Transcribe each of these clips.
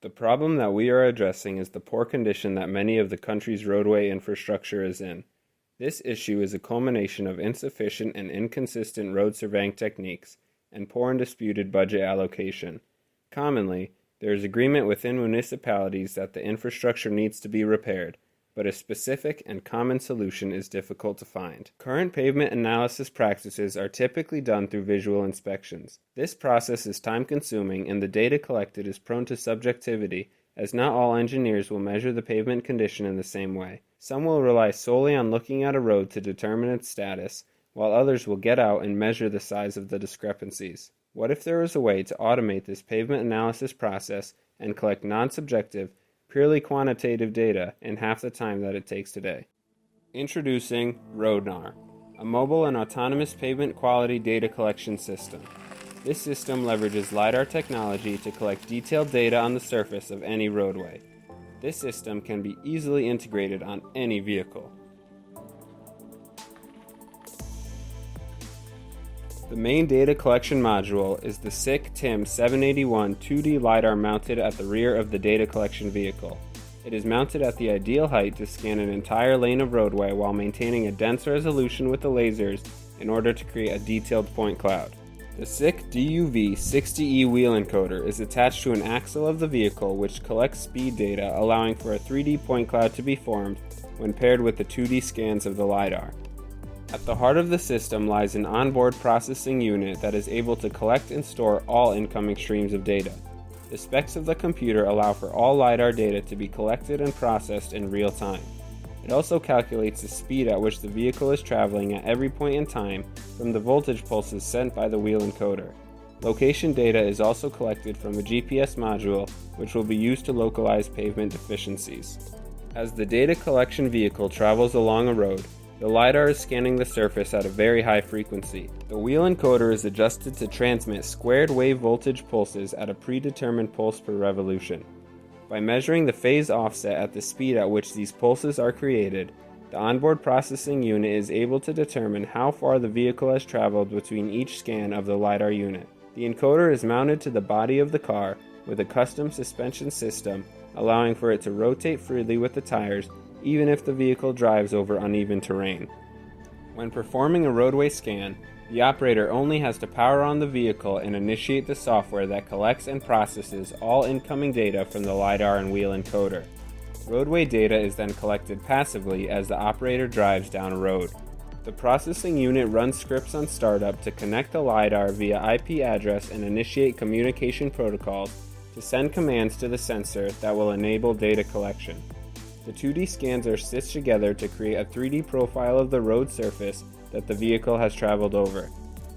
The problem that we are addressing is the poor condition that many of the country's roadway infrastructure is in. This issue is a culmination of insufficient and inconsistent road surveying techniques and poor and disputed budget allocation. Commonly, there is agreement within municipalities that the infrastructure needs to be repaired, but a specific and common solution is difficult to find. Current pavement analysis practices are typically done through visual inspections. This process is time-consuming and the data collected is prone to subjectivity, as not all engineers will measure the pavement condition in the same way. Some will rely solely on looking at a road to determine its status, while others will get out and measure the size of the discrepancies. What if there was a way to automate this pavement analysis process and collect non-subjective, purely quantitative data in half the time that it takes today? Introducing ROADGNAR, a mobile and autonomous pavement quality data collection system. This system leverages LiDAR technology to collect detailed data on the surface of any roadway. This system can be easily integrated on any vehicle. The main data collection module is the SICK TiM 781 2D LiDAR mounted at the rear of the data collection vehicle. It is mounted at the ideal height to scan an entire lane of roadway while maintaining a dense resolution with the lasers in order to create a detailed point cloud. The SICK DUV 60E wheel encoder is attached to an axle of the vehicle which collects speed data, allowing for a 3D point cloud to be formed when paired with the 2D scans of the LiDAR. At the heart of the system lies an onboard processing unit that is able to collect and store all incoming streams of data. The specs of the computer allow for all LiDAR data to be collected and processed in real time. It also calculates the speed at which the vehicle is traveling at every point in time from the voltage pulses sent by the wheel encoder. Location data is also collected from a GPS module, which will be used to localize pavement deficiencies. As the data collection vehicle travels along a road, the LiDAR is scanning the surface at a very high frequency. The wheel encoder is adjusted to transmit squared wave voltage pulses at a predetermined pulse per revolution. By measuring the phase offset at the speed at which these pulses are created, the onboard processing unit is able to determine how far the vehicle has traveled between each scan of the LiDAR unit. The encoder is mounted to the body of the car with a custom suspension system, allowing for it to rotate freely with the tires even if the vehicle drives over uneven terrain. When performing a roadway scan, the operator only has to power on the vehicle and initiate the software that collects and processes all incoming data from the LiDAR and wheel encoder. Roadway data is then collected passively as the operator drives down a road. The processing unit runs scripts on startup to connect the LiDAR via IP address and initiate communication protocols to send commands to the sensor that will enable data collection. The 2D scans are stitched together to create a 3D profile of the road surface that the vehicle has traveled over.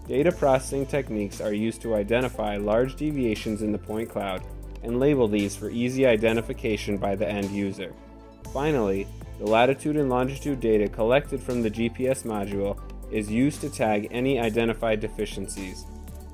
Data processing techniques are used to identify large deviations in the point cloud and label these for easy identification by the end user. Finally, the latitude and longitude data collected from the GPS module is used to tag any identified deficiencies.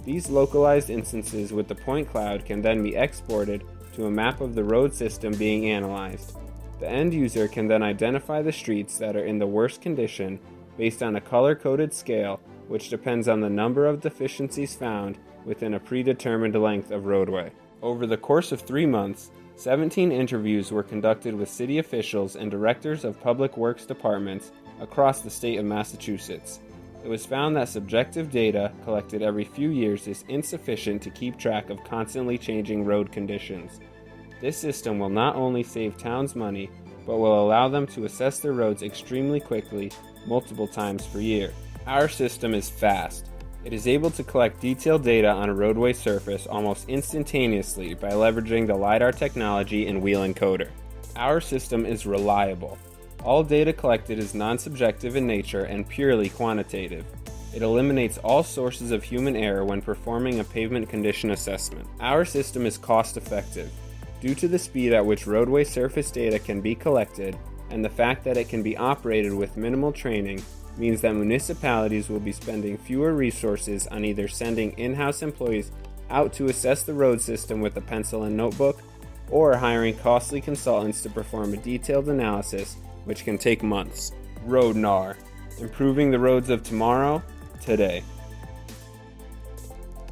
These localized instances with the point cloud can then be exported to a map of the road system being analyzed. The end user can then identify the streets that are in the worst condition based on a color-coded scale, which depends on the number of deficiencies found within a predetermined length of roadway. Over the course of 3 months, 17 interviews were conducted with city officials and directors of public works departments across the state of Massachusetts. It was found that subjective data collected every few years is insufficient to keep track of constantly changing road conditions. This system will not only save towns money, but will allow them to assess their roads extremely quickly, multiple times per year. Our system is fast. It is able to collect detailed data on a roadway surface almost instantaneously by leveraging the LiDAR technology and wheel encoder. Our system is reliable. All data collected is non-subjective in nature and purely quantitative. It eliminates all sources of human error when performing a pavement condition assessment. Our system is cost-effective. Due to the speed at which roadway surface data can be collected, and the fact that it can be operated with minimal training, means that municipalities will be spending fewer resources on either sending in-house employees out to assess the road system with a pencil and notebook, or hiring costly consultants to perform a detailed analysis, which can take months. ROADGNAR, improving the roads of tomorrow, today.